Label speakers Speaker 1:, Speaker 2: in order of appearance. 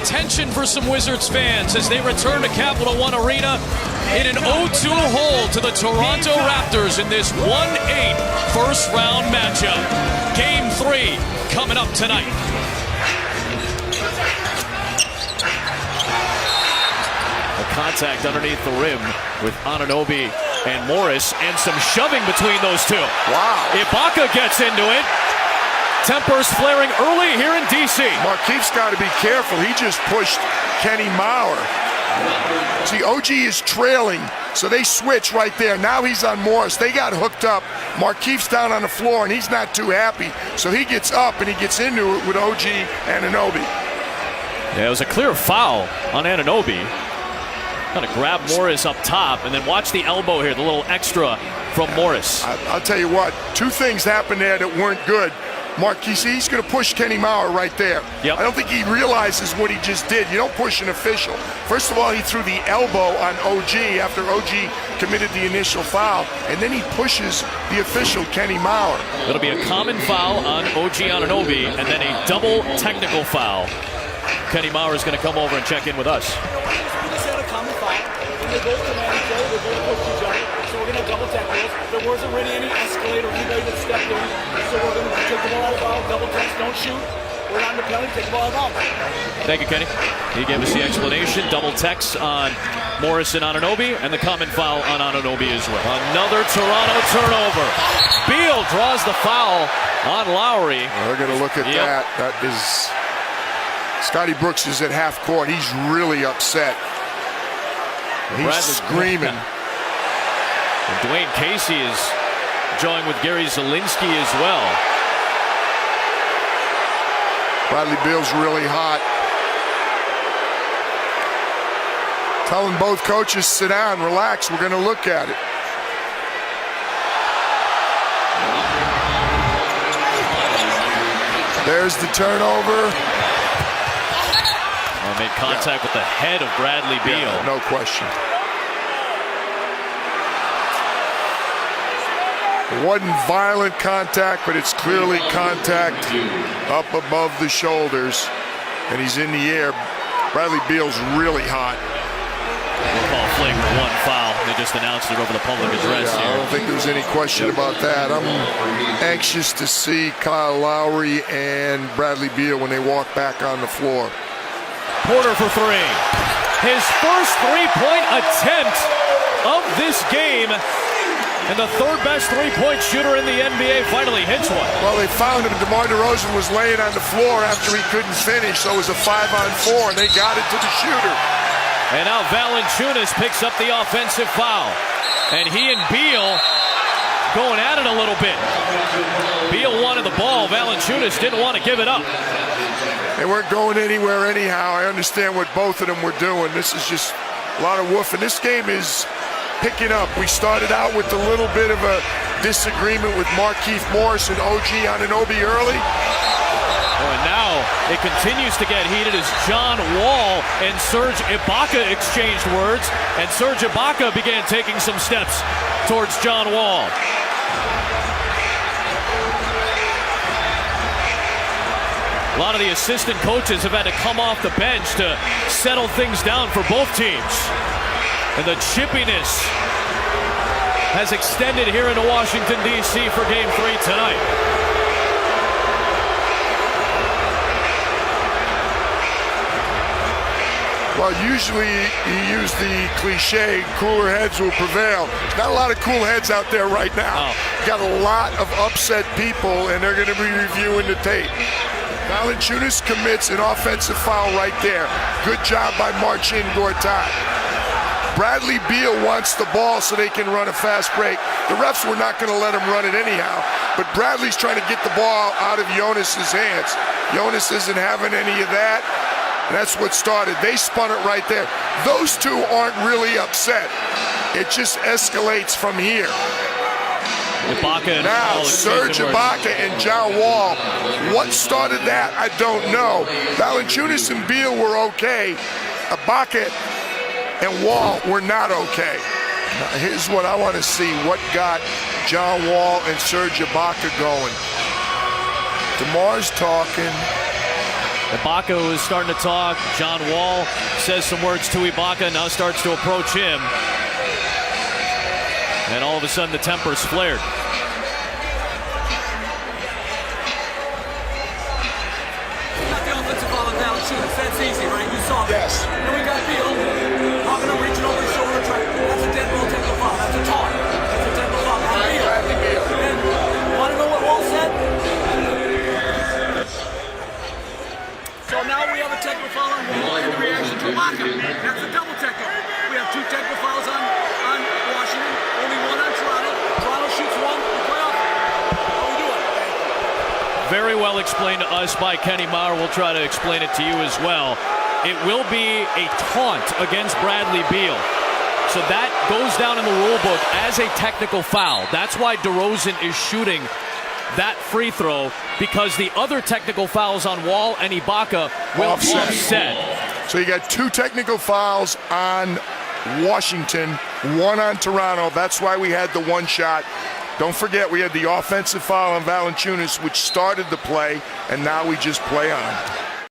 Speaker 1: tension for some Wizards fans as they return to Capital One Arena in an 0-2 hole to the Toronto Raptors in this 1-8 first-round matchup. Game 3 coming up tonight.
Speaker 2: A contact underneath the rim with Anunoby and Morris, and some shoving between those two.
Speaker 3: Wow.
Speaker 2: Ibaka gets into it. Tempers flaring early here in D.C.
Speaker 3: Markeith's got to be careful. He just pushed Kenny Mauer. See, OG is trailing, so they switch right there. Now he's on Morris. They got hooked up. Markeith's down on the floor, and he's not too happy. So he gets up, and he gets into it with OG and Anunoby.
Speaker 2: Yeah, it was a clear foul on Anunoby. Kind of grab Morris up top, and then watch the elbow here, the little extra from Morris.
Speaker 3: I'll tell you what, two things happened there that weren't good. Marquise, he's going to push Kenny Mauer right there.
Speaker 2: Yep.
Speaker 3: I don't think he realizes what he just did. You don't push an official. First of all, he threw the elbow on OG after OG committed the initial foul, and then he pushes the official, Kenny Mauer.
Speaker 2: It'll be a common foul on OG Anunoby, and then a double technical foul. Kenny Mauer is going to come over and check in with us.
Speaker 4: They both command each other, they both push each other, so we're going to have double technicals. There wasn't really any escalate or anybody that stepped in, so we're going to take the ball out of bounds, double text, don't shoot. We're not in the penalty, take the ball out of bounds.
Speaker 2: Thank you, Kenny. He gave us the explanation. Double text on Morris and Anunoby, and the common foul on Anunoby as well. Another Toronto turnover. Beal draws the foul on Lowry.
Speaker 3: We're going to look at that. That is... Scotty Brooks is at half court. He's really upset. He's screaming.
Speaker 2: And Dwayne Casey is joining with Gary Zielinski as well.
Speaker 3: Bradley Beal's really hot. Telling both coaches, sit down, relax, we're going to look at it. There's the turnover.
Speaker 2: Made contact with the head of Bradley Beal.
Speaker 3: Yeah, no question. It wasn't violent contact, but it's clearly contact up above the shoulders, and he's in the air. Bradley Beal's really hot.
Speaker 2: We'll call flavor one foul. They just announced it over the public address here.
Speaker 3: I don't think there's any question about that. I'm anxious to see Kyle Lowry and Bradley Beal when they walk back on the floor.
Speaker 2: Porter for three. His first three-point attempt of this game. And the third best three-point shooter in the NBA finally hits one.
Speaker 3: Well, they found him. DeMar DeRozan was laying on the floor after he couldn't finish, so it was a 5-on-4, and they got it to the shooter.
Speaker 2: And now Valanciunas picks up the offensive foul. And he and Beal going at it a little bit. Beal wanted the ball. Valanciunas didn't want to give it up.
Speaker 3: They weren't going anywhere anyhow. I understand what both of them were doing. This is just a lot of woofing. This game is picking up. We started out with a little bit of a disagreement with Markieff Morris and OG Anunoby early.
Speaker 2: And now it continues to get heated as John Wall and Serge Ibaka exchanged words, and Serge Ibaka began taking some steps towards John Wall. A lot of the assistant coaches have had to come off the bench to settle things down for both teams. And the chippiness has extended here into Washington, D.C. for Game 3 tonight.
Speaker 3: Well, usually you use the cliche, cooler heads will prevail. There's not a lot of cool heads out there right now. You got a lot of upset people, and they're going to be reviewing the tape. Valanciunas commits an offensive foul right there. Good job by Marcin Gortat. Bradley Beal wants the ball so they can run a fast break. The refs were not going to let him run it anyhow, but Bradley's trying to get the ball out of Jonas's hands. Jonas isn't having any of that. And that's what started. They spun it right there. Those two aren't really upset. It just escalates from here.
Speaker 2: Ibaka
Speaker 3: now, Serge Ibaka and John Wall. What started that? I don't know. Valanciunas and Beal were okay. Ibaka and Wall were not okay. Now, here's what I want to see. What got John Wall and Serge Ibaka going? DeMar's talking.
Speaker 2: Ibaka is starting to talk. John Wall says some words to Ibaka, now starts to approach him. And all of a sudden the temper's flared.
Speaker 4: That's easy, right? You saw that.
Speaker 3: Yes.
Speaker 4: And we got Beal talking to reaching over his shoulder. That's a dead ball technical foul. That's a taunt. That's a technical foul. That's Beal. And want to know what Wall said? So now we have a technical foul on Wall and the reaction to Ibaka. That's a double technical. We have 2 technical fouls on Washington, only 1 on Toronto. Toronto shoots 1, we play off. How we doing?
Speaker 2: Very well explained to us by Kenny Maurer. We'll try to explain it to you as well. It will be a taunt against Bradley Beal. So that goes down in the rule book as a technical foul. That's why DeRozan is shooting that free throw, because the other technical fouls on Wall and Ibaka will offset.
Speaker 3: So you got 2 technical fouls on Washington, 1 on Toronto. That's why we had the 1 shot. Don't forget, we had the offensive foul on Valanciunas, which started the play, and now we just play on.